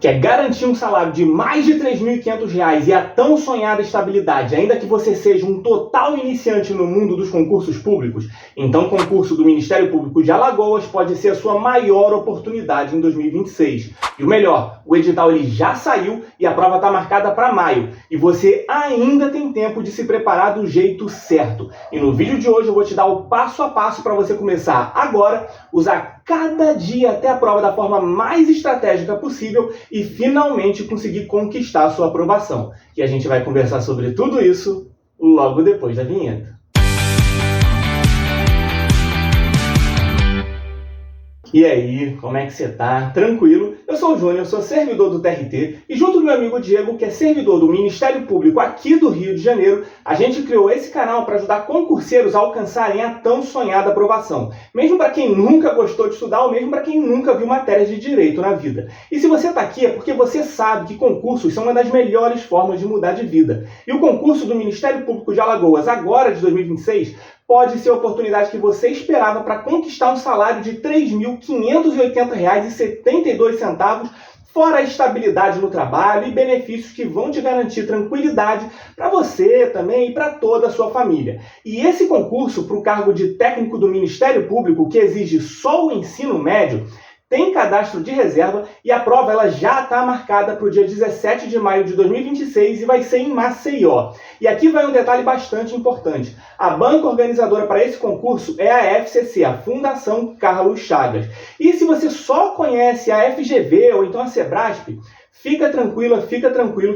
Quer garantir um salário de mais de R$ 3.500 e a tão sonhada estabilidade, ainda que você seja um total iniciante no mundo dos concursos públicos? Então o concurso do Ministério Público de Alagoas pode ser a sua maior oportunidade em 2026. E o melhor, o edital ele já saiu e a prova está marcada para maio. E você ainda tem tempo de se preparar do jeito certo. E no vídeo de hoje eu vou te dar o passo a passo para você começar agora, usar cada dia até a prova da forma mais estratégica possível e finalmente conseguir conquistar a sua aprovação. E a gente vai conversar sobre tudo isso logo depois da vinheta. E aí, como é que você tá? Tranquilo? Eu sou o Júnior, sou servidor do TRT e junto do meu amigo Diego, que é servidor do Ministério Público aqui do Rio de Janeiro, a gente criou esse canal para ajudar concurseiros a alcançarem a tão sonhada aprovação. Mesmo para quem nunca gostou de estudar ou mesmo para quem nunca viu matérias de direito na vida. E se você está aqui é porque você sabe que concursos são uma das melhores formas de mudar de vida. E o concurso do Ministério Público de Alagoas, agora de 2026, pode ser a oportunidade que você esperava para conquistar um salário de R$ 3.580,72, fora a estabilidade no trabalho e benefícios que vão te garantir tranquilidade para você também e para toda a sua família. E esse concurso para o cargo de técnico do Ministério Público, que exige só o ensino médio, tem cadastro de reserva e a prova ela já está marcada para o dia 17 de maio de 2026 e vai ser em Maceió. E aqui vai um detalhe bastante importante. A banca organizadora para esse concurso é a FCC, a Fundação Carlos Chagas. E se você só conhece a FGV ou então a Sebrasp, fica tranquilo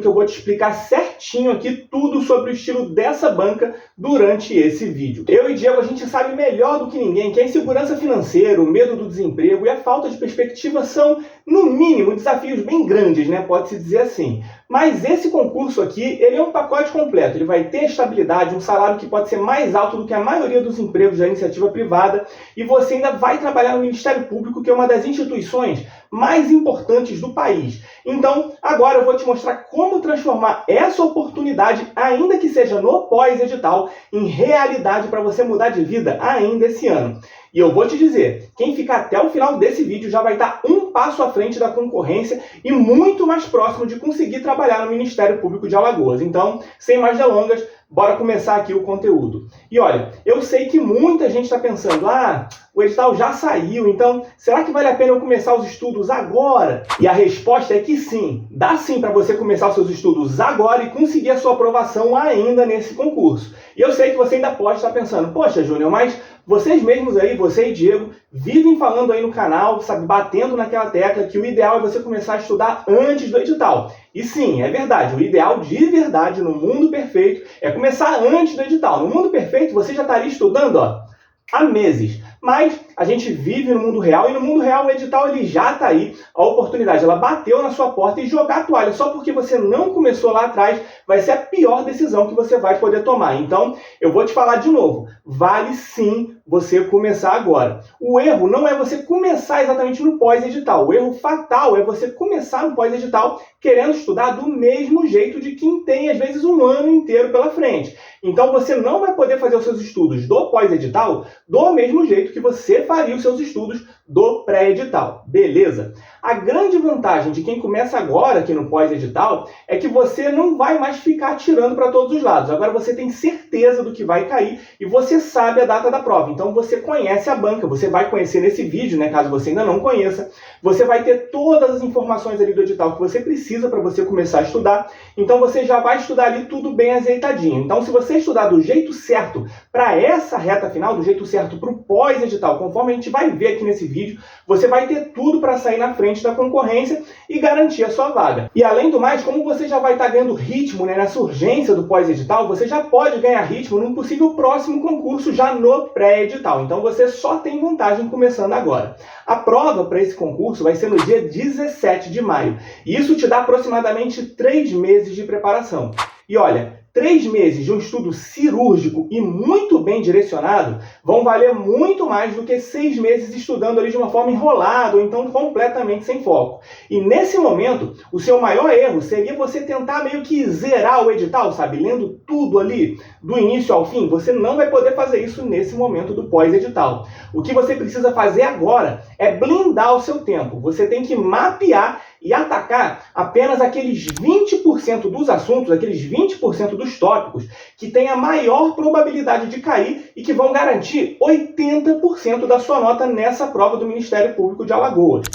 que eu vou te explicar certinho aqui tudo sobre o estilo dessa banca durante esse vídeo. Eu e Diego, a gente sabe melhor do que ninguém que a insegurança financeira, o medo do desemprego e a falta de perspectiva são, no mínimo, desafios bem grandes, né? Pode-se dizer assim. Mas esse concurso aqui, ele é um pacote completo. Ele vai ter estabilidade, um salário que pode ser mais alto do que a maioria dos empregos da iniciativa privada e você ainda vai trabalhar no Ministério Público, que é uma das instituições mais importantes do país. Então, agora eu vou te mostrar como transformar essa oportunidade, ainda que seja no pós-edital, em realidade para você mudar de vida ainda esse ano. E eu vou te dizer, quem ficar até o final desse vídeo já vai estar um passo à frente da concorrência e muito mais próximo de conseguir trabalhar no Ministério Público de Alagoas. Então, sem mais delongas, bora começar aqui o conteúdo. E olha, eu sei que muita gente está pensando, o edital já saiu, então será que vale a pena eu começar os estudos agora? E a resposta é que sim, dá sim para você começar os seus estudos agora e conseguir a sua aprovação ainda nesse concurso. E eu sei que você ainda pode estar pensando, poxa Júnior, mas vocês mesmos aí, você e Diego, vivem falando aí no canal, sabe, batendo naquela tecla que o ideal é você começar a estudar antes do edital. E sim, é verdade, o ideal de verdade no mundo perfeito é começar antes do edital. No mundo perfeito você já estaria estudando há meses. Mas a gente vive no mundo real e no mundo real o edital ele já está aí. A oportunidade ela bateu na sua porta e jogar a toalha só porque você não começou lá atrás vai ser a pior decisão que você vai poder tomar. Então eu vou te falar de novo, vale sim você começar agora. O erro não é você começar exatamente no pós-edital. O erro fatal é você começar no pós-edital querendo estudar do mesmo jeito de quem tem às vezes um ano inteiro pela frente. Então você não vai poder fazer os seus estudos do pós-edital do mesmo jeito que você faria os seus estudos do pré-edital, beleza? A grande vantagem de quem começa agora aqui no pós-edital é que você não vai mais ficar atirando para todos os lados. Agora você tem certeza do que vai cair e você sabe a data da prova. Então você conhece a banca, você vai conhecer nesse vídeo, né, caso você ainda não conheça. Você vai ter todas as informações ali do edital que você precisa para você começar a estudar. Então você já vai estudar ali tudo bem azeitadinho. Então se você estudar do jeito certo para essa reta final, do jeito certo para o pós-edital, conforme a gente vai ver aqui nesse vídeo, você vai ter tudo para sair na frente da concorrência e garantir a sua vaga. E além do mais, como você já vai estar ganhando ritmo, né, nessa urgência do pós-edital, você já pode ganhar ritmo num possível próximo concurso já no pré-edital. Então você só tem vantagem começando agora. A prova para esse concurso vai ser no dia 17 de maio. E isso te dá aproximadamente 3 meses de preparação. E olha, 3 meses de um estudo cirúrgico e muito bem direcionado vão valer muito mais do que 6 meses estudando ali de uma forma enrolada ou então completamente sem foco. E nesse momento, o seu maior erro seria você tentar meio que zerar o edital, sabe? Lendo tudo ali, do início ao fim. Você não vai poder fazer isso nesse momento do pós-edital. O que você precisa fazer agora é blindar o seu tempo. Você tem que mapear e atacar apenas aqueles 20% dos assuntos, aqueles 20% dos tópicos que têm a maior probabilidade de cair e que vão garantir 80% da sua nota nessa prova do Ministério Público de Alagoas.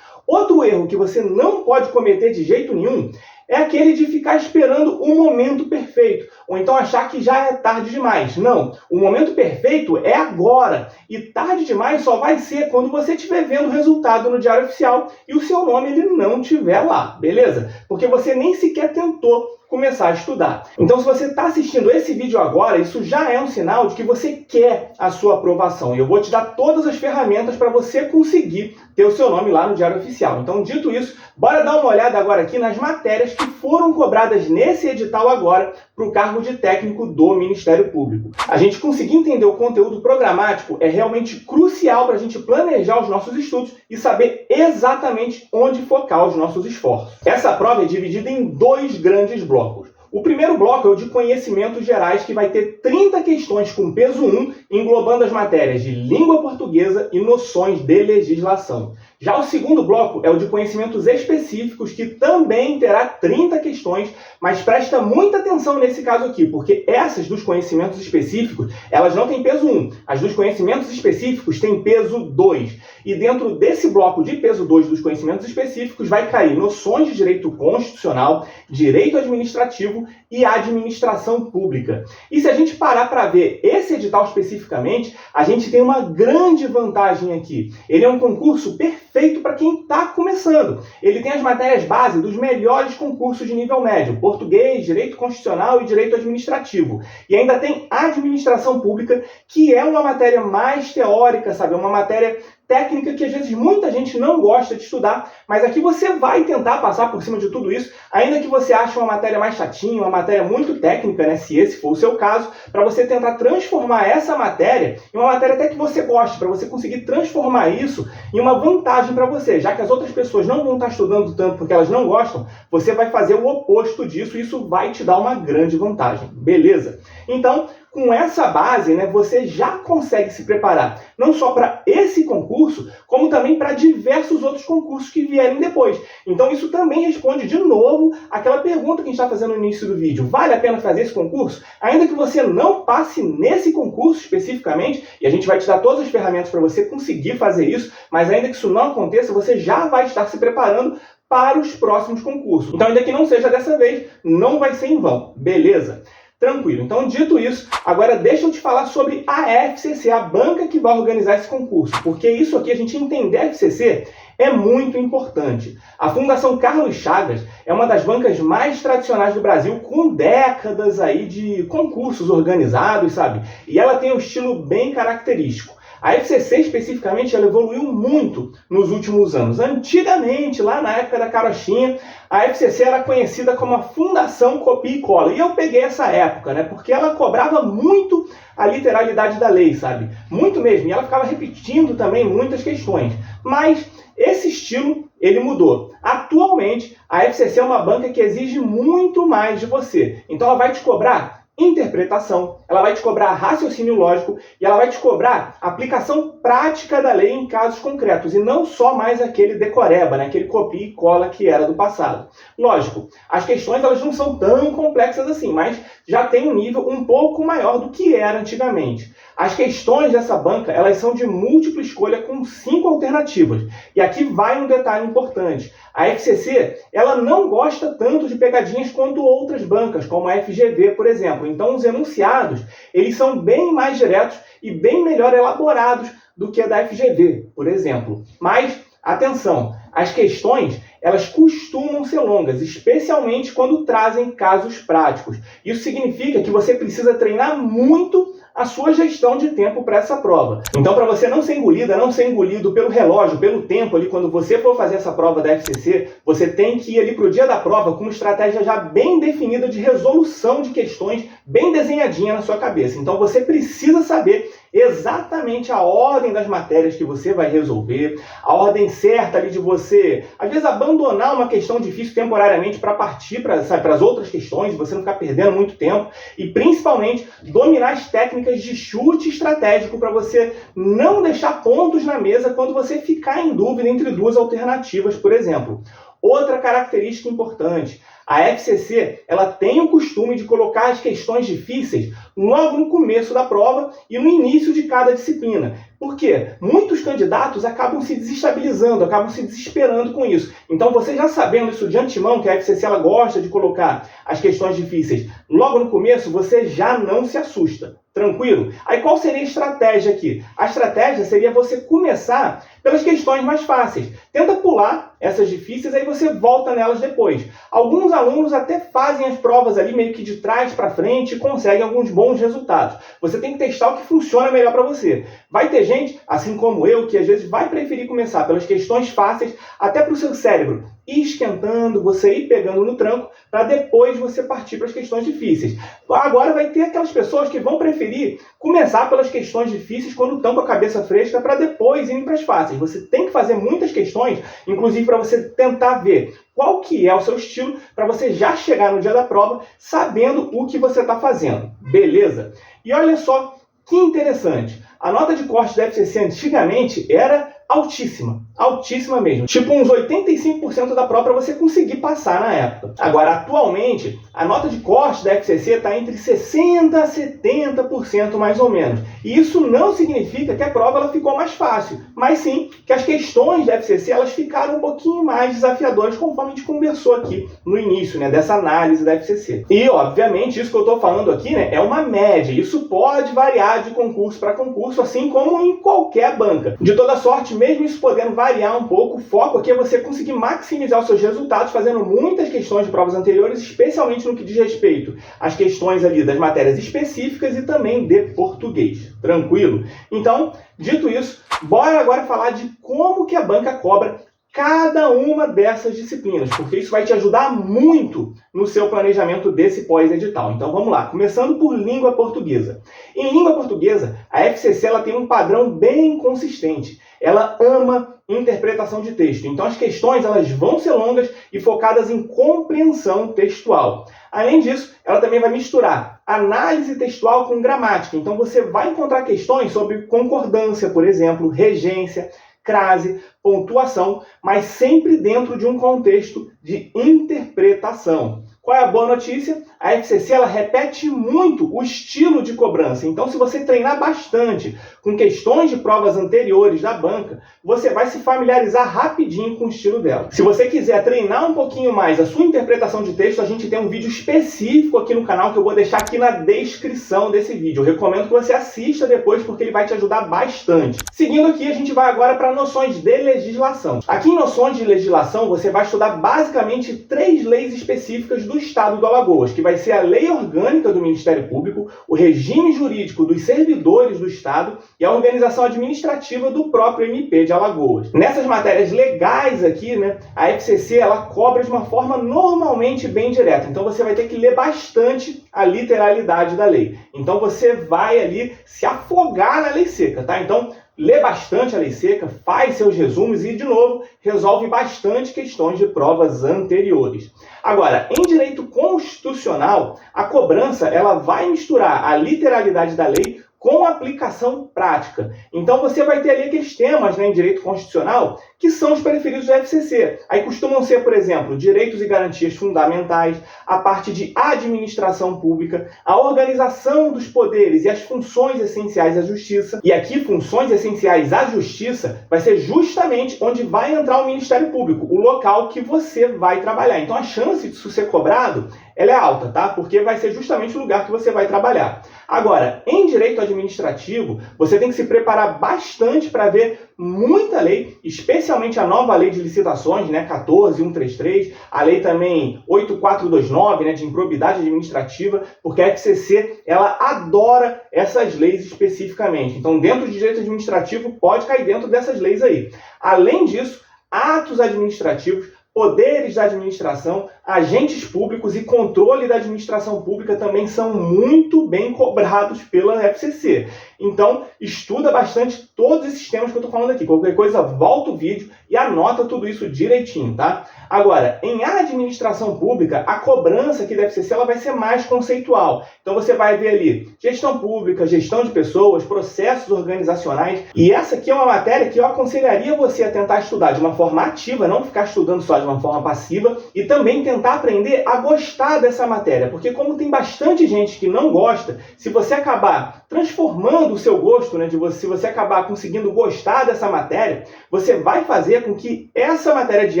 Outro erro que você não pode cometer de jeito nenhum é aquele de ficar esperando o momento perfeito, ou então achar que já é tarde demais. Não, o momento perfeito é agora, e tarde demais só vai ser quando você estiver vendo o resultado no Diário Oficial e o seu nome ele não estiver lá, beleza? Porque você nem sequer tentou começar a estudar. Então, se você está assistindo esse vídeo agora, isso já é um sinal de que você quer a sua aprovação. E eu vou te dar todas as ferramentas para você conseguir ter o seu nome lá no Diário Oficial. Então, dito isso, bora dar uma olhada agora aqui nas matérias que foram cobradas nesse edital agora para o cargo de técnico do Ministério Público. A gente conseguir entender o conteúdo programático é realmente crucial para a gente planejar os nossos estudos e saber exatamente onde focar os nossos esforços. Essa prova é dividida em 2 grandes blocos. O primeiro bloco é o de conhecimentos gerais, que vai ter 30 questões com peso 1, englobando as matérias de língua portuguesa e noções de legislação. Já o segundo bloco é o de conhecimentos específicos, que também terá 30 questões, mas presta muita atenção nesse caso aqui, porque essas dos conhecimentos específicos, elas não têm peso 1. As dos conhecimentos específicos têm peso 2. E dentro desse bloco de peso 2 dos conhecimentos específicos vai cair noções de direito constitucional, direito administrativo e administração pública. E se a gente parar para ver esse edital especificamente, a gente tem uma grande vantagem aqui. Ele é um concurso perfeito para quem está começando. Ele tem as matérias base dos melhores concursos de nível médio: português, direito constitucional e direito administrativo. E ainda tem administração pública, que é uma matéria mais teórica, sabe? Uma matéria técnica que às vezes muita gente não gosta de estudar, mas aqui você vai tentar passar por cima de tudo isso, ainda que você ache uma matéria mais chatinha, uma matéria muito técnica, né, se esse for o seu caso, para você tentar transformar essa matéria em uma matéria até que você goste, para você conseguir transformar isso em uma vantagem para você, já que as outras pessoas não vão estar estudando tanto porque elas não gostam, você vai fazer o oposto disso e isso vai te dar uma grande vantagem, beleza? Então, com essa base, né, você já consegue se preparar não só para esse concurso, como também para diversos outros concursos que vierem depois. Então isso também responde de novo aquela pergunta que a gente está fazendo no início do vídeo. Vale a pena fazer esse concurso? Ainda que você não passe nesse concurso especificamente, e a gente vai te dar todas as ferramentas para você conseguir fazer isso, mas ainda que isso não aconteça, você já vai estar se preparando para os próximos concursos. Então, ainda que não seja dessa vez, não vai ser em vão, beleza? Tranquilo. Então, dito isso, agora deixa eu te falar sobre a FCC, a banca que vai organizar esse concurso, porque isso aqui, a gente entender a FCC, é muito importante. A Fundação Carlos Chagas é uma das bancas mais tradicionais do Brasil, com décadas aí de concursos organizados, sabe? E ela tem um estilo bem característico. A FCC, especificamente, ela evoluiu muito nos últimos anos. Antigamente, lá na época da carochinha, a FCC era conhecida como a Fundação Copia e Cola. E eu peguei essa época, né? Porque ela cobrava muito a literalidade da lei, sabe? Muito mesmo. E ela ficava repetindo também muitas questões. Mas esse estilo, ele mudou. Atualmente, a FCC é uma banca que exige muito mais de você. Então, ela vai te cobrar interpretação, ela vai te cobrar raciocínio lógico e ela vai te cobrar aplicação prática da lei em casos concretos e não só mais aquele decoreba, né? Aquele copia e cola que era do passado. Lógico, as questões elas não são tão complexas assim, mas já tem um nível um pouco maior do que era antigamente. As questões dessa banca elas são de múltipla escolha com 5 alternativas. E aqui vai um detalhe importante. A FCC ela não gosta tanto de pegadinhas quanto outras bancas, como a FGV, por exemplo. Então, os enunciados eles são bem mais diretos e bem melhor elaborados do que a da FGV, por exemplo. Mas, atenção, as questões elas costumam ser longas, especialmente quando trazem casos práticos. Isso significa que você precisa treinar muito a sua gestão de tempo para essa prova. Então, para você não ser engolida, não ser engolido pelo relógio, pelo tempo ali, quando você for fazer essa prova da FCC, você tem que ir ali para o dia da prova com uma estratégia já bem definida de resolução de questões, bem desenhadinha na sua cabeça. Então, você precisa saber exatamente a ordem das matérias que você vai resolver, a ordem certa ali de você, às vezes, abandonar uma questão difícil temporariamente para partir para as outras questões, você não ficar perdendo muito tempo e, principalmente, dominar as técnicas de chute estratégico para você não deixar pontos na mesa quando você ficar em dúvida entre duas alternativas, por exemplo. Outra característica importante, a FCC ela tem o costume de colocar as questões difíceis logo no começo da prova e no início de cada disciplina. Por quê? Muitos candidatos acabam se desestabilizando, acabam se desesperando com isso. Então, você já sabendo isso de antemão, que a FCC ela gosta de colocar as questões difíceis logo no começo, você já não se assusta. Tranquilo? Aí qual seria a estratégia aqui? A estratégia seria você começar pelas questões mais fáceis. Tenta pular essas difíceis, aí você volta nelas depois. Alguns alunos até fazem as provas ali meio que de trás para frente e conseguem alguns bons resultados. Você tem que testar o que funciona melhor para você. Vai ter gente, assim como eu, que às vezes vai preferir começar pelas questões fáceis, até para o seu cérebro ir esquentando, você ir pegando no tranco, para depois você partir para as questões difíceis. Agora vai ter aquelas pessoas que vão preferir começar pelas questões difíceis quando estão com a cabeça fresca, para depois irem para as fáceis. Você tem que fazer muitas questões, inclusive para você tentar ver qual que é o seu estilo, para você já chegar no dia da prova sabendo o que você está fazendo. Beleza? E olha só que interessante. A nota de corte da FCC antigamente era altíssima, altíssima mesmo. Tipo uns 85% da prova para você conseguir passar na época. Agora, atualmente, a nota de corte da FCC está entre 60% a 70% mais ou menos. E isso não significa que a prova ela ficou mais fácil, mas sim que as questões da FCC elas ficaram um pouquinho mais desafiadoras, conforme a gente conversou aqui no início, né, dessa análise da FCC. E, obviamente, isso que eu estou falando aqui, né, é uma média. Isso pode variar de concurso para concurso, assim como em qualquer banca. De toda sorte, mesmo isso podendo variar um pouco, o foco aqui é você conseguir maximizar os seus resultados fazendo muitas questões de provas anteriores, especialmente no que diz respeito às questões ali das matérias específicas e também de português. Tranquilo? Então, dito isso, bora agora falar de como que a banca cobra cada uma dessas disciplinas, porque isso vai te ajudar muito no seu planejamento desse pós-edital. Então vamos lá, começando por língua portuguesa. Em língua portuguesa, a FCC ela tem um padrão bem consistente. Ela ama interpretação de texto. Então as questões elas vão ser longas e focadas em compreensão textual. Além disso, ela também vai misturar análise textual com gramática. Então você vai encontrar questões sobre concordância, por exemplo, regência, crase, pontuação, mas sempre dentro de um contexto de interpretação. Qual é a boa notícia? A FCC ela repete muito o estilo de cobrança. Então, se você treinar bastante com questões de provas anteriores da banca, você vai se familiarizar rapidinho com o estilo dela. Se você quiser treinar um pouquinho mais a sua interpretação de texto, a gente tem um vídeo específico aqui no canal que eu vou deixar aqui na descrição desse vídeo. Eu recomendo que você assista depois porque ele vai te ajudar bastante. Seguindo aqui, a gente vai agora para noções de legislação. Aqui em noções de legislação, você vai estudar basicamente 3 leis específicas do Estado do Alagoas, que vai ser a Lei Orgânica do Ministério Público, o regime jurídico dos servidores do Estado e a organização administrativa do próprio MP de Alagoas. Nessas matérias legais aqui, né, a FCC ela cobra de uma forma normalmente bem direta. Então você vai ter que ler bastante a literalidade da lei. Então você vai ali se afogar na lei seca, tá? Então lê bastante a lei seca, faz seus resumos e, de novo, resolve bastante questões de provas anteriores. Agora, em direito constitucional, a cobrança ela vai misturar a literalidade da lei com aplicação prática. Então você vai ter ali aqueles temas, né, em direito constitucional que são os preferidos do FCC. Aí costumam ser, por exemplo, direitos e garantias fundamentais, a parte de administração pública, a organização dos poderes e as funções essenciais à justiça. E aqui, funções essenciais à justiça vai ser justamente onde vai entrar o Ministério Público, o local que você vai trabalhar. Então a chance disso ser cobrado ela é alta, tá? Porque vai ser justamente o lugar que você vai trabalhar. Agora, em direito administrativo, você tem que se preparar bastante para ver muita lei, especialmente a nova lei de licitações, né, 14.133, a lei também 8.429, né, de improbidade administrativa, porque a FCC, ela adora essas leis especificamente. Então, dentro do direito administrativo, pode cair dentro dessas leis aí. Além disso, atos administrativos, poderes da administração, agentes públicos e controle da administração pública também são muito bem cobrados pela FCC. Então, estuda bastante todos esses temas que eu estou falando aqui. Qualquer coisa, volta o vídeo e anota tudo isso direitinho, tá? Agora, em administração pública, a cobrança aqui da FCC ela vai ser mais conceitual. Então, você vai ver ali gestão pública, gestão de pessoas, processos organizacionais. E essa aqui é uma matéria que eu aconselharia você a tentar estudar de uma forma ativa, não ficar estudando só de uma forma passiva, e também tentar aprender a gostar dessa matéria. Porque como tem bastante gente que não gosta, se você acabar transformando o seu gosto, né, se você acabar conseguindo gostar dessa matéria, você vai fazer com que essa matéria de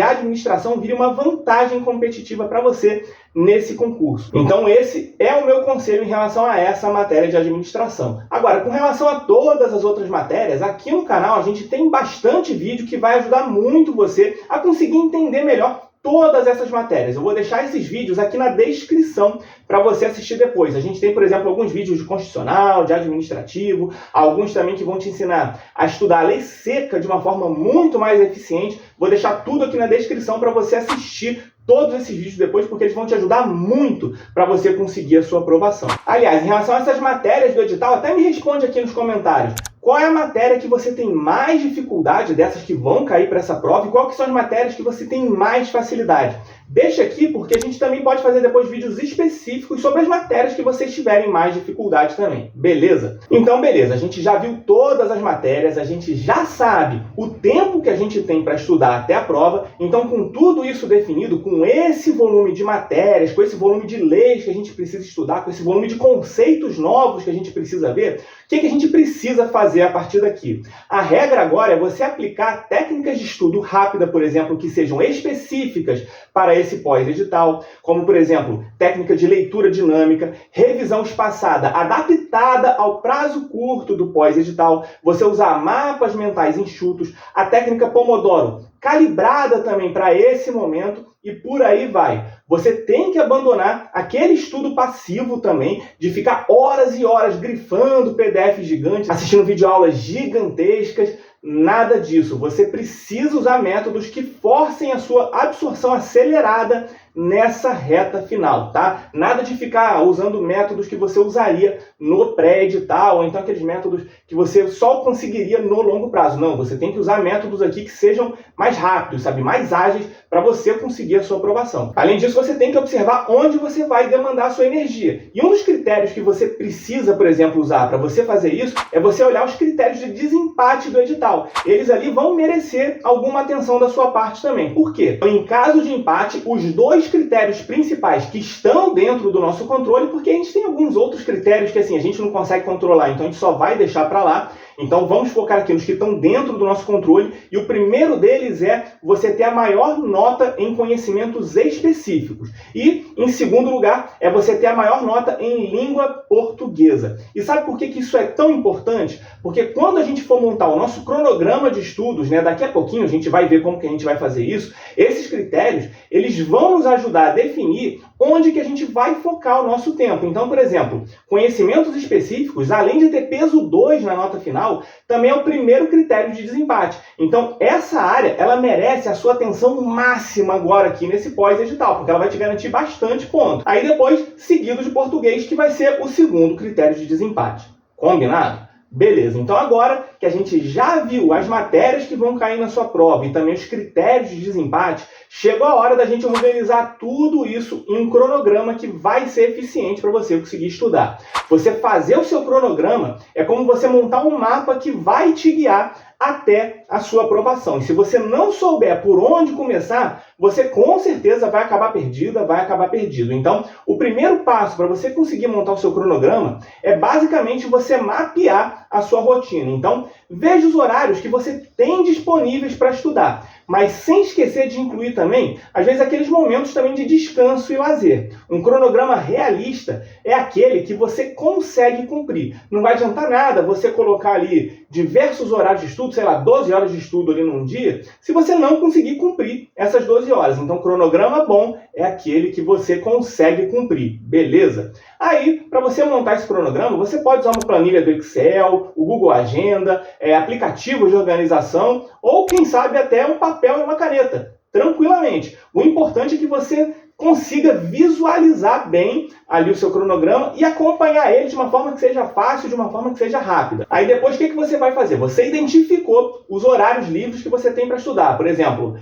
administração vire uma vantagem competitiva para você nesse concurso. Então esse é o meu conselho em relação a essa matéria de administração. Agora, com relação a todas as outras matérias, aqui no canal a gente tem bastante vídeo que vai ajudar muito você a conseguir entender melhor todas essas matérias. Eu vou deixar esses vídeos aqui na descrição para você assistir depois. A gente tem, por exemplo, alguns vídeos de constitucional, de administrativo, alguns também que vão te ensinar a estudar a lei seca de uma forma muito mais eficiente. Vou deixar tudo aqui na descrição para você assistir todos esses vídeos depois, porque eles vão te ajudar muito para você conseguir a sua aprovação. Aliás, em relação a essas matérias do edital, até me responde aqui nos comentários. Qual é a matéria que você tem mais dificuldade dessas que vão cair para essa prova e qual que são as matérias que você tem mais facilidade? Deixa aqui, porque a gente também pode fazer depois vídeos específicos sobre as matérias que vocês tiverem mais dificuldade também. Beleza? Então, beleza. A gente já viu todas as matérias, a gente já sabe o tempo que a gente tem para estudar até a prova. Então, com tudo isso definido, com esse volume de matérias, com esse volume de leis que a gente precisa estudar, com esse volume de conceitos novos que a gente precisa ver, o que a gente precisa fazer a partir daqui? A regra agora é você aplicar técnicas de estudo rápida, por exemplo, que sejam específicas para esse pós-edital, como, por exemplo, técnica de leitura dinâmica, revisão espaçada adaptada ao prazo curto do pós-edital, você usar mapas mentais enxutos, a técnica Pomodoro, calibrada também para esse momento e por aí vai. Você tem que abandonar aquele estudo passivo também, de ficar horas e horas grifando PDF gigantes, assistindo videoaulas gigantescas, nada disso. Você precisa usar métodos que forcem a sua absorção acelerada nessa reta final, tá? Nada de ficar usando métodos que você usaria no pré-edital, ou então aqueles métodos que você só conseguiria no longo prazo. Não, você tem que usar métodos aqui que sejam mais rápidos, sabe? Mais ágeis para você conseguir a sua aprovação. Além disso, você tem que observar onde você vai demandar a sua energia. E um dos critérios que você precisa, por exemplo, usar para você fazer isso é você olhar os critérios de desempate do edital. Eles ali vão merecer alguma atenção da sua parte também. Por quê? Em caso de empate, os dois critérios principais que estão dentro do nosso controle, porque a gente tem alguns outros critérios que assim a gente não consegue controlar, então a gente só vai deixar para lá. Então vamos focar aqui nos que estão dentro do nosso controle, e o primeiro deles é você ter a maior nota em conhecimentos específicos. E, em segundo lugar, é você ter a maior nota em língua portuguesa. E sabe por que isso é tão importante? Porque quando a gente for montar o nosso cronograma de estudos, né, daqui a pouquinho a gente vai ver como que a gente vai fazer isso, esses critérios, eles vão nos ajudar a definir onde que a gente vai focar o nosso tempo. Então, por exemplo, conhecimentos específicos, além de ter peso 2 na nota final, também é o primeiro critério de desempate. Então, essa área, ela merece a sua atenção máxima agora aqui nesse pós-edital, porque ela vai te garantir bastante ponto. Aí depois, seguido de português, que vai ser o segundo critério de desempate. Combinado? Beleza, então agora que a gente já viu as matérias que vão cair na sua prova e também os critérios de desempate, chegou a hora da gente organizar tudo isso em um cronograma que vai ser eficiente para você conseguir estudar. Você fazer o seu cronograma é como você montar um mapa que vai te guiar até a sua aprovação. E se você não souber por onde começar, você com certeza vai acabar perdida, vai acabar perdido. Então, o primeiro passo para você conseguir montar o seu cronograma é basicamente você mapear a sua rotina. Então, veja os horários que você tem disponíveis para estudar. mas sem esquecer de incluir também, às vezes, aqueles momentos também de descanso e lazer. Um cronograma realista é aquele que você consegue cumprir. Não vai adiantar nada você colocar ali diversos horários de estudo, sei lá, 12 horas de estudo ali num dia, se você não conseguir cumprir essas 12 horas. Então, cronograma bom é aquele que você consegue cumprir, beleza? Aí, para você montar esse cronograma, você pode usar uma planilha do Excel, o Google Agenda, aplicativos de organização, ou quem sabe até um papel e uma caneta, tranquilamente. O importante é que você consiga visualizar bem ali o seu cronograma e acompanhar ele de uma forma que seja fácil, de uma forma que seja rápida. Aí depois o que você vai fazer? Você identificou os horários livres que você tem para estudar. Por exemplo,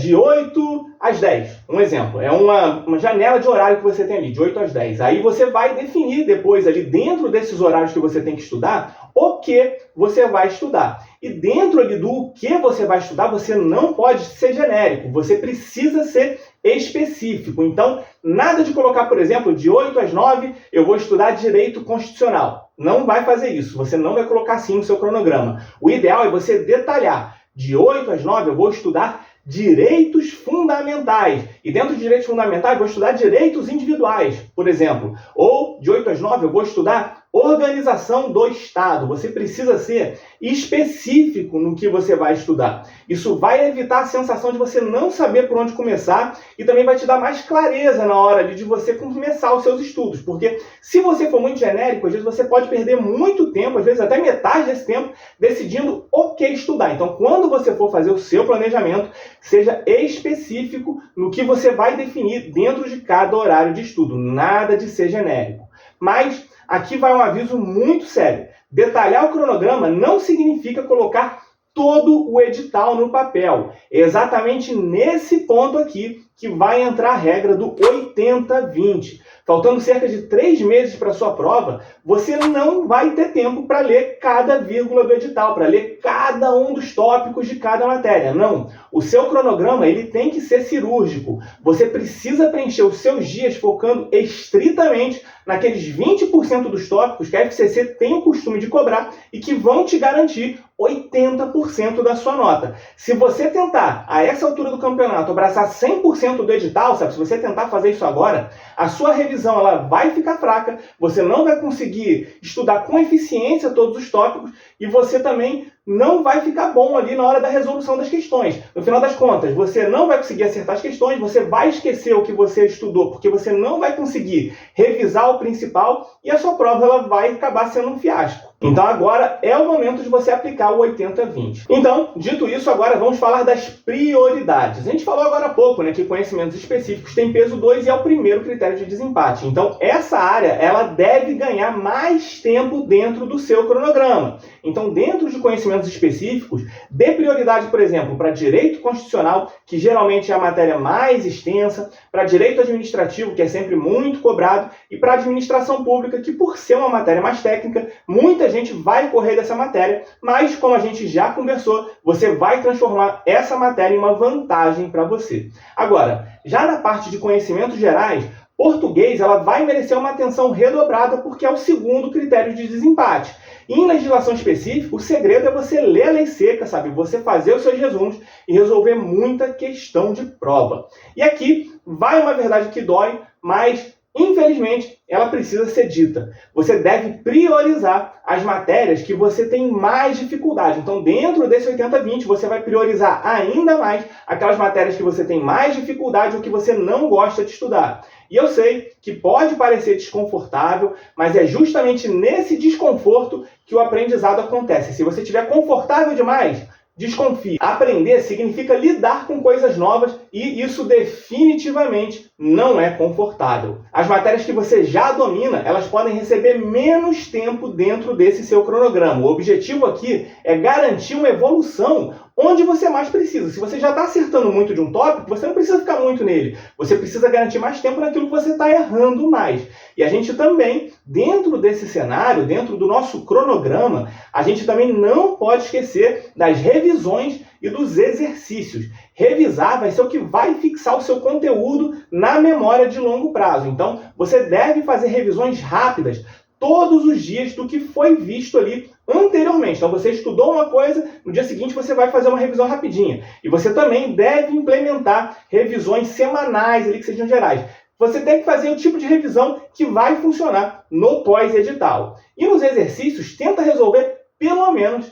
de 8 às 10. Um exemplo. É uma janela de horário que você tem ali, de 8 às 10. Aí você vai definir depois ali dentro desses horários que você tem que estudar, o que você vai estudar. E dentro ali do que você vai estudar, você não pode ser genérico. Você precisa ser específico. Então, nada de colocar, por exemplo, de 8 às 9 eu vou estudar direito constitucional. Não vai fazer isso. Você não vai colocar assim no seu cronograma. O ideal é você detalhar. De 8 às 9 eu vou estudar direitos fundamentais. E dentro de direitos fundamentais eu vou estudar direitos individuais, por exemplo. Ou de 8 às 9 eu vou estudar organização do Estado. Você precisa ser específico no que você vai estudar. Isso vai evitar a sensação de você não saber por onde começar e também vai te dar mais clareza na hora ali de você começar os seus estudos. Porque se você for muito genérico, às vezes você pode perder muito tempo, às vezes até metade desse tempo, decidindo o que estudar. Então, quando você for fazer o seu planejamento, seja específico no que você vai definir dentro de cada horário de estudo. Nada de ser genérico. Mas aqui vai um aviso muito sério. Detalhar o cronograma não significa colocar todo o edital no papel. É exatamente nesse ponto aqui que vai entrar a regra do 80-20. Faltando cerca de 3 meses para a sua prova, você não vai ter tempo para ler cada vírgula do edital, para ler cada um dos tópicos de cada matéria. Não. O seu cronograma ele tem que ser cirúrgico. Você precisa preencher os seus dias focando estritamente naqueles 20% dos tópicos que a FCC tem o costume de cobrar e que vão te garantir 80% da sua nota. Se você tentar, a essa altura do campeonato, abraçar 100% do edital, sabe? Se você tentar fazer isso agora, a sua revisão ela vai ficar fraca, você não vai conseguir estudar com eficiência todos os tópicos e você também não vai ficar bom ali na hora da resolução das questões. No final das contas, você não vai conseguir acertar as questões, você vai esquecer o que você estudou, porque você não vai conseguir revisar o principal e a sua prova ela vai acabar sendo um fiasco. Então agora é o momento de você aplicar o 80-20. Então, dito isso, agora vamos falar das prioridades. A gente falou agora há pouco, né, que conhecimentos específicos têm peso 2 e é o primeiro critério de desempate. Então, essa área ela deve ganhar mais tempo dentro do seu cronograma. Então, dentro de conhecimentos específicos, dê prioridade, por exemplo, para direito constitucional, que geralmente é a matéria mais extensa, para direito administrativo, que é sempre muito cobrado, e para administração pública, que por ser uma matéria mais técnica, muita gente vai correr dessa matéria, mas como a gente já conversou, você vai transformar essa matéria em uma vantagem para você. Agora, já na parte de conhecimentos gerais, português ela vai merecer uma atenção redobrada porque é o segundo critério de desempate. Em legislação específica, o segredo é você ler a lei seca, sabe? Você fazer os seus resumos e resolver muita questão de prova. E aqui vai uma verdade que dói, mas infelizmente ela precisa ser dita. Você deve priorizar as matérias que você tem mais dificuldade. Então, dentro desse 80-20, você vai priorizar ainda mais aquelas matérias que você tem mais dificuldade ou que você não gosta de estudar. E eu sei que pode parecer desconfortável, mas é justamente nesse desconforto que o aprendizado acontece. Se você estiver confortável demais, desconfie. Aprender significa lidar com coisas novas e isso definitivamente não é confortável. As matérias que você já domina, elas podem receber menos tempo dentro desse seu cronograma. O objetivo aqui é garantir uma evolução onde você mais precisa. Se você já está acertando muito de um tópico, você não precisa ficar muito nele. Você precisa garantir mais tempo naquilo que você está errando mais. E a gente também, dentro desse cenário, dentro do nosso cronograma, a gente também não pode esquecer das revisões e dos exercícios. Revisar vai ser o que vai fixar o seu conteúdo na memória de longo prazo. Então, você deve fazer revisões rápidas todos os dias do que foi visto ali anteriormente. Então você estudou uma coisa, no dia seguinte você vai fazer uma revisão rapidinha. E você também deve implementar revisões semanais ali que sejam gerais. Você tem que fazer o tipo de revisão que vai funcionar no pós-edital. E nos exercícios, tenta resolver pelo menos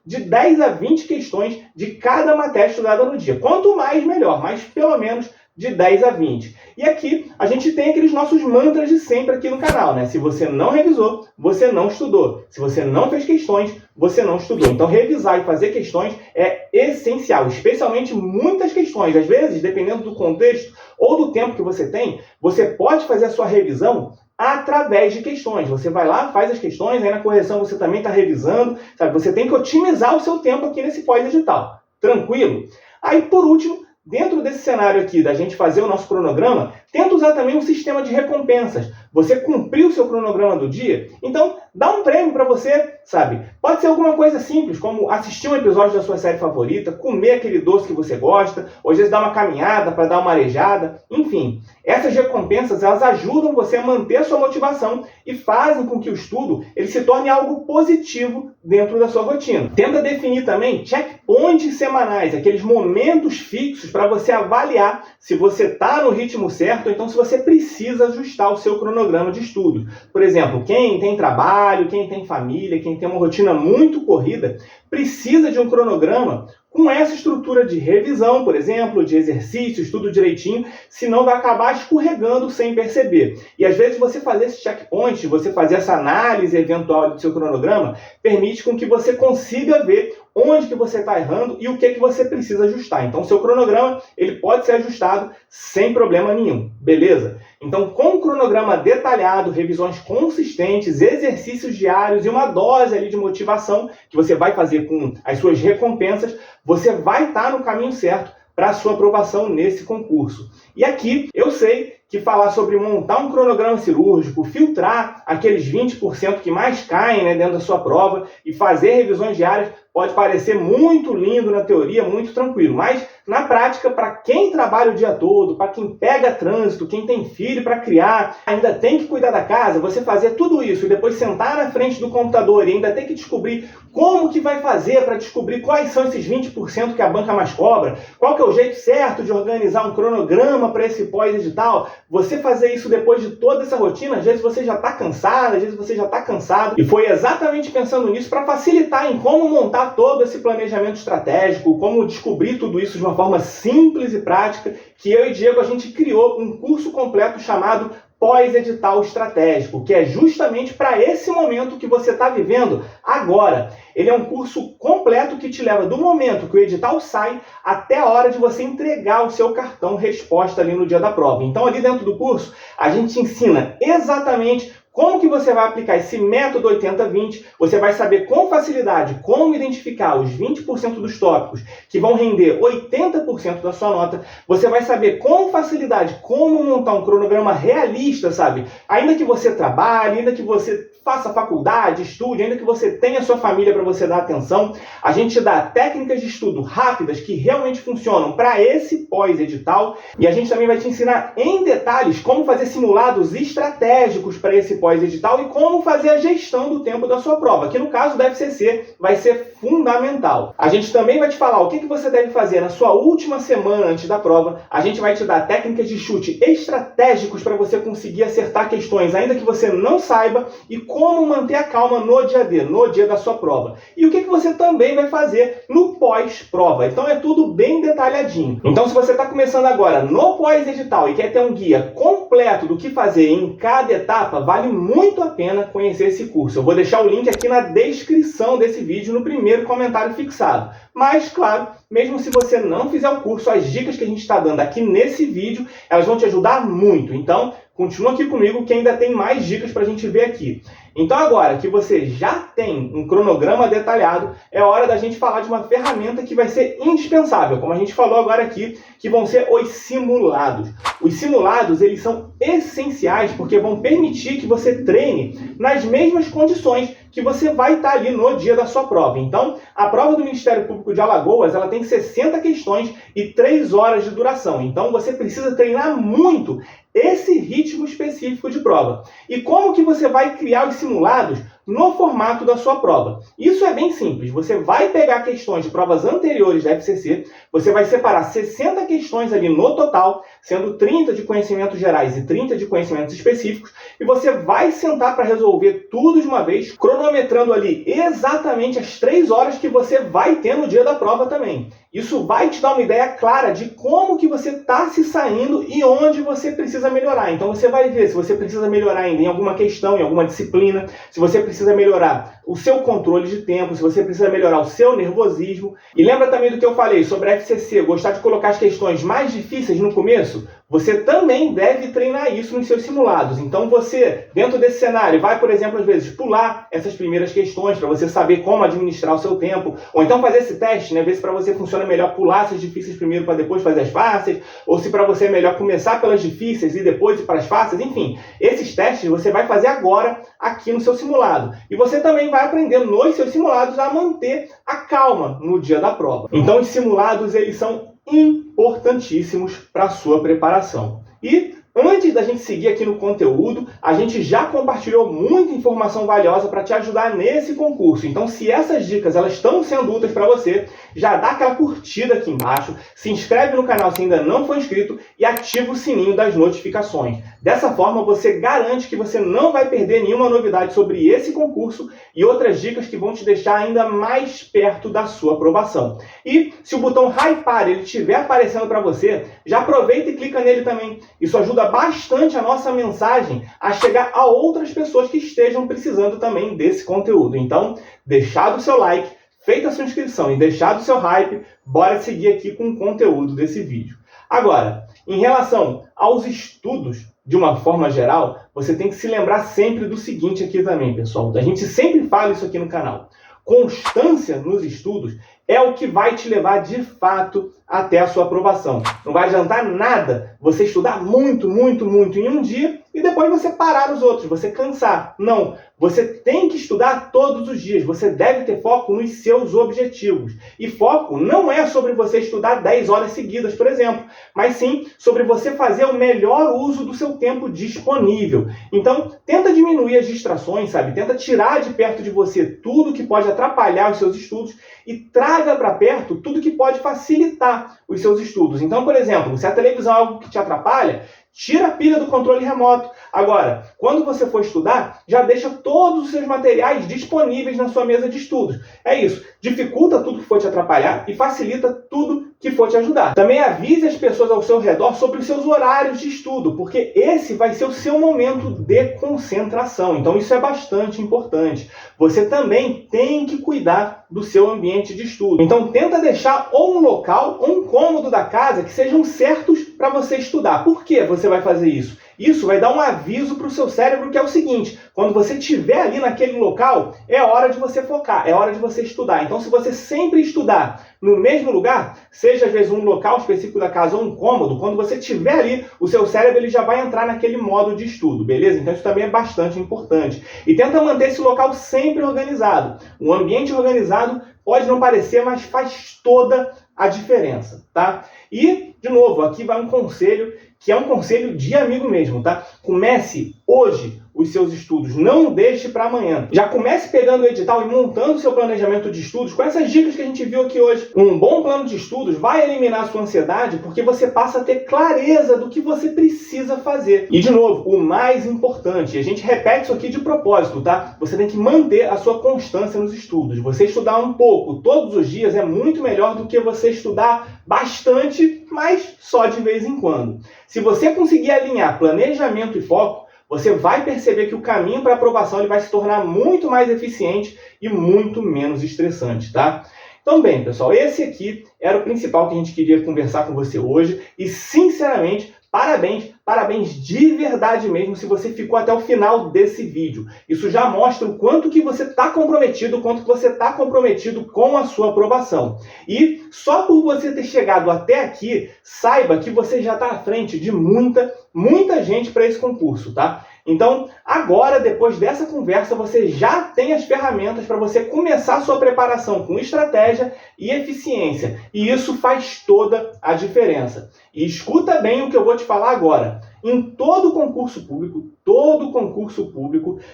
de 10 a 20 questões de cada matéria estudada no dia. Quanto mais, melhor, mas pelo menos de 10 a 20. E aqui a gente tem aqueles nossos mantras de sempre aqui no canal, né? Se você não revisou, você não estudou. Se você não fez questões, você não estudou. Então revisar e fazer questões é essencial, especialmente muitas questões. Às vezes, dependendo do contexto ou do tempo que você tem, você pode fazer a sua revisão através de questões. Você vai lá, faz as questões, aí na correção você também está revisando, sabe? Você tem que otimizar o seu tempo aqui nesse pós-edital. Tranquilo? Aí, por último, dentro desse cenário aqui da gente fazer o nosso cronograma, tenta usar também um sistema de recompensas. Você cumpriu o seu cronograma do dia, então dá um prêmio para você, sabe? Pode ser alguma coisa simples, como assistir um episódio da sua série favorita, comer aquele doce que você gosta, ou às vezes dar uma caminhada para dar uma arejada, enfim. Essas recompensas, elas ajudam você a manter a sua motivação e fazem com que o estudo ele se torne algo positivo dentro da sua rotina. Tenta definir também checkpoints semanais, aqueles momentos fixos para você avaliar se você está no ritmo certo, ou então se você precisa ajustar o seu cronograma de estudo. Por exemplo, quem tem trabalho, quem tem família, quem tem uma rotina muito corrida, precisa de um cronograma com essa estrutura de revisão, por exemplo, de exercício, estudo direitinho, senão vai acabar escorregando sem perceber. E às vezes você fazer esse checkpoint, você fazer essa análise eventual do seu cronograma, permite com que você consiga ver onde que você está errando e o que você precisa ajustar. Então, o seu cronograma ele pode ser ajustado sem problema nenhum, beleza? Então, com um cronograma detalhado, revisões consistentes, exercícios diários e uma dose ali de motivação que você vai fazer com as suas recompensas, você vai estar no caminho certo para a sua aprovação nesse concurso. E aqui eu sei que falar sobre montar um cronograma cirúrgico, filtrar aqueles 20% que mais caem, né, dentro da sua prova e fazer revisões diárias pode parecer muito lindo na teoria, muito tranquilo, mas na prática, para quem trabalha o dia todo, para quem pega trânsito, quem tem filho para criar, ainda tem que cuidar da casa, você fazer tudo isso e depois sentar na frente do computador e ainda ter que descobrir como que vai fazer para descobrir quais são esses 20% que a banca mais cobra, qual que é o jeito certo de organizar um cronograma para esse pós-edital, você fazer isso depois de toda essa rotina, às vezes você já está cansado, às vezes você já está cansado, e foi exatamente pensando nisso para facilitar em como montar todo esse planejamento estratégico, como descobrir tudo isso de uma forma simples e prática, que eu e Diego a gente criou um curso completo chamado Pós-Edital Estratégico, que é justamente para esse momento que você está vivendo agora. Ele é um curso completo que te leva do momento que o edital sai até a hora de você entregar o seu cartão resposta ali no dia da prova. Então, ali dentro do curso, a gente ensina exatamente como que você vai aplicar esse método 80-20, você vai saber com facilidade como identificar os 20% dos tópicos que vão render 80% da sua nota, você vai saber com facilidade como montar um cronograma realista, sabe? Ainda que você trabalhe, ainda que você faça faculdade, estude, ainda que você tenha sua família para você dar atenção, a gente dá técnicas de estudo rápidas que realmente funcionam para esse pós-edital e a gente também vai te ensinar em detalhes como fazer simulados estratégicos para esse pós-edital e como fazer a gestão do tempo da sua prova, que no caso do FCC vai ser fundamental. A gente também vai te falar o que você deve fazer na sua última semana antes da prova, a gente vai te dar técnicas de chute estratégicos para você conseguir acertar questões ainda que você não saiba e como manter a calma no dia D, no dia da sua prova. E o que você também vai fazer no pós-prova. Então é tudo bem detalhadinho. Então se você está começando agora no pós-edital e quer ter um guia completo do que fazer em cada etapa, vale muito a pena conhecer esse curso. Eu vou deixar o link aqui na descrição desse vídeo, no primeiro comentário fixado. Mas, claro, mesmo se você não fizer o curso, as dicas que a gente está dando aqui nesse vídeo, elas vão te ajudar muito. Então, continua aqui comigo que ainda tem mais dicas para a gente ver aqui. Então agora que você já tem um cronograma detalhado, é hora da gente falar de uma ferramenta que vai ser indispensável, como a gente falou agora aqui, que vão ser os simulados. Os simulados, eles são essenciais porque vão permitir que você treine nas mesmas condições que você vai estar ali no dia da sua prova. Então, a prova do Ministério Público de Alagoas, ela tem 60 questões e 3 horas de duração. Então, você precisa treinar muito esse ritmo específico de prova. E como que você vai criar os simulados no formato da sua prova? Isso é bem simples. Você vai pegar questões de provas anteriores da FCC, você vai separar 60 questões ali no total, sendo 30 de conhecimentos gerais e 30 de conhecimentos específicos, e você vai sentar para resolver tudo de uma vez, cronometrando ali exatamente as 3 horas que você vai ter no dia da prova também. Isso vai te dar uma ideia clara de como que você está se saindo e onde você precisa melhorar. Então você vai ver se você precisa melhorar ainda em alguma questão, em alguma disciplina, se você precisa melhorar o seu controle de tempo, se você precisa melhorar o seu nervosismo. E lembra também do que eu falei sobre a FCC, gostar de colocar as questões mais difíceis no começo? Você também deve treinar isso nos seus simulados. Então você, dentro desse cenário, vai, por exemplo, às vezes pular essas primeiras questões para você saber como administrar o seu tempo. Ou então fazer esse teste, né? Ver se para você funciona melhor pular essas difíceis primeiro para depois fazer as fáceis. Ou se para você é melhor começar pelas difíceis e depois ir para as fáceis. Enfim, esses testes você vai fazer agora aqui no seu simulado. E você também vai aprender nos seus simulados a manter a calma no dia da prova. Então os simulados, eles são importantíssimos para a sua preparação. E antes da gente seguir aqui no conteúdo, a gente já compartilhou muita informação valiosa para te ajudar nesse concurso. Então, se essas dicas elas estão sendo úteis para você, já dá aquela curtida aqui embaixo, se inscreve no canal se ainda não for inscrito e ativa o sininho das notificações. Dessa forma, você garante que você não vai perder nenhuma novidade sobre esse concurso e outras dicas que vão te deixar ainda mais perto da sua aprovação. E se o botão hypar ele estiver aparecendo para você, já aproveita e clica nele também. Isso ajuda bastante a nossa mensagem a chegar a outras pessoas que estejam precisando também desse conteúdo. Então, deixado o seu like, feita a sua inscrição e deixado o seu hype, bora seguir aqui com o conteúdo desse vídeo. Agora, em relação aos estudos, de uma forma geral, você tem que se lembrar sempre do seguinte aqui também, pessoal. A gente sempre fala isso aqui no canal. Constância nos estudos é o que vai te levar de fato até a sua aprovação. Não vai adiantar nada você estudar muito em um dia e depois você parar nos outros, você cansar. Não, você tem que estudar todos os dias. Você deve ter foco nos seus objetivos. E foco não é sobre você estudar 10 horas seguidas, por exemplo, mas sim sobre você fazer o melhor uso do seu tempo disponível. Então, tenta diminuir as distrações, sabe? Tenta tirar de perto de você tudo que pode atrapalhar os seus estudos e traga para perto tudo que pode facilitar os seus estudos. Então, por exemplo, se a televisão é algo que te atrapalha, tira a pilha do controle remoto. Agora, quando você for estudar, já deixa todos os seus materiais disponíveis na sua mesa de estudos. É isso. Dificulta tudo que for te atrapalhar e facilita tudo que for te ajudar. Também avise as pessoas ao seu redor sobre os seus horários de estudo, porque esse vai ser o seu momento de concentração. Então isso é bastante importante. Você também tem que cuidar do seu ambiente de estudo. Então tenta deixar ou um local ou um cômodo da casa que sejam certos para você estudar. Por que você vai fazer isso? Isso vai dar um aviso para o seu cérebro que é o seguinte: quando você estiver ali naquele local, é hora de você focar, é hora de você estudar. Então, se você sempre estudar no mesmo lugar, seja às vezes um local específico da casa ou um cômodo, quando você estiver ali, o seu cérebro ele já vai entrar naquele modo de estudo, beleza? Então, isso também é bastante importante. E tenta manter esse local sempre organizado. Um ambiente organizado pode não parecer, mas faz toda a diferença, tá? E, de novo, aqui vai um conselho que é um conselho de amigo mesmo, tá? Comece hoje os seus estudos, não deixe para amanhã. Já comece pegando o edital e montando o seu planejamento de estudos com essas dicas que a gente viu aqui hoje. Um bom plano de estudos vai eliminar a sua ansiedade porque você passa a ter clareza do que você precisa fazer. E, de novo, o mais importante, a gente repete isso aqui de propósito, tá? Você tem que manter a sua constância nos estudos. Você estudar um pouco todos os dias é muito melhor do que você estudar bastante, mas só de vez em quando. Se você conseguir alinhar planejamento e foco, você vai perceber que o caminho para a aprovação ele vai se tornar muito mais eficiente e muito menos estressante, tá? Então, bem, pessoal, esse aqui era o principal que a gente queria conversar com você hoje e, sinceramente, parabéns de verdade mesmo se você ficou até o final desse vídeo. Isso já mostra o quanto que você está comprometido, o quanto que você está comprometido com a sua aprovação. E só por você ter chegado até aqui, saiba que você já está à frente de muita gente para esse concurso, tá? Então, agora, depois dessa conversa, você já tem as ferramentas para você começar a sua preparação com estratégia e eficiência. E isso faz toda a diferença. E escuta bem o que eu vou te falar agora. Em todo concurso público,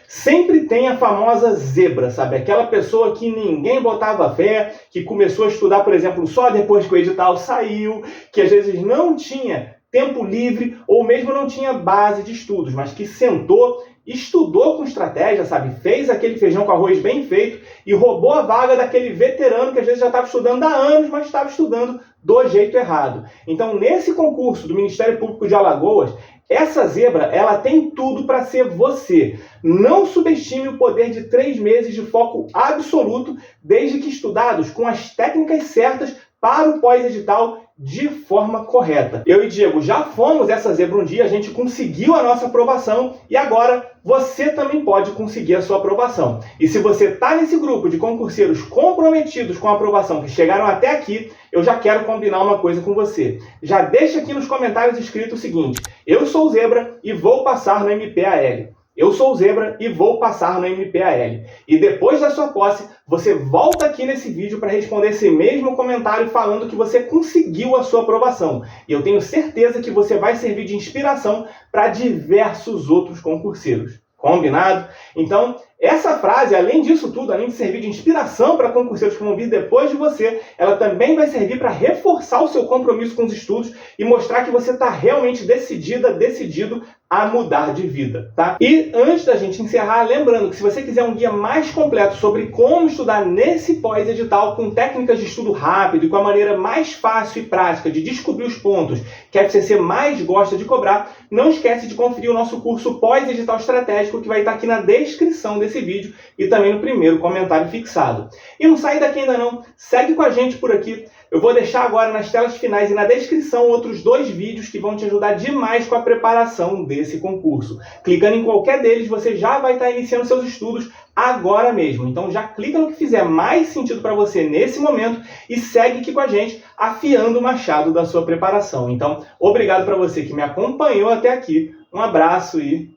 sempre tem a famosa zebra, sabe? Aquela pessoa que ninguém botava fé, que começou a estudar, por exemplo, só depois que o edital saiu, que às vezes não tinha tempo livre ou mesmo não tinha base de estudos, mas que sentou, estudou com estratégia, sabe? Fez aquele feijão com arroz bem feito e roubou a vaga daquele veterano que às vezes já estava estudando há anos, mas estava estudando do jeito errado. Então, nesse concurso do Ministério Público de Alagoas, essa zebra, ela tem tudo para ser você. Não subestime o poder de 3 meses de foco absoluto, desde que estudados com as técnicas certas para o pós-edital de forma correta. Eu e Diego já fomos essa zebra um dia, a gente conseguiu a nossa aprovação e agora você também pode conseguir a sua aprovação. E se você está nesse grupo de concurseiros comprometidos com a aprovação que chegaram até aqui, eu já quero combinar uma coisa com você. Já deixa aqui nos comentários escrito o seguinte: eu sou zebra e vou passar no MPAL. Eu sou zebra e vou passar no MPAL. E depois da sua posse, você volta aqui nesse vídeo para responder esse mesmo comentário falando que você conseguiu a sua aprovação. E eu tenho certeza que você vai servir de inspiração para diversos outros concurseiros. Combinado? Então, essa frase, além disso tudo, além de servir de inspiração para concurseiros que vão vir depois de você, ela também vai servir para reforçar o seu compromisso com os estudos e mostrar que você está realmente decidido a mudar de vida, tá? E antes da gente encerrar, lembrando que se você quiser um guia mais completo sobre como estudar nesse pós-edital com técnicas de estudo rápido e com a maneira mais fácil e prática de descobrir os pontos que a FCC mais gosta de cobrar, não esquece de conferir o nosso curso Pós-Edital Estratégico, que vai estar aqui na descrição desse vídeo e também no primeiro comentário fixado. E não sai daqui ainda não, segue com a gente por aqui. Eu vou deixar agora nas telas finais e na descrição outros 2 vídeos que vão te ajudar demais com a preparação desse concurso. Clicando em qualquer deles, você já vai estar iniciando seus estudos agora mesmo. Então já clica no que fizer mais sentido para você nesse momento e segue aqui com a gente, afiando o machado da sua preparação. Então, obrigado para você que me acompanhou até aqui. Um abraço e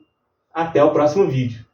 até o próximo vídeo.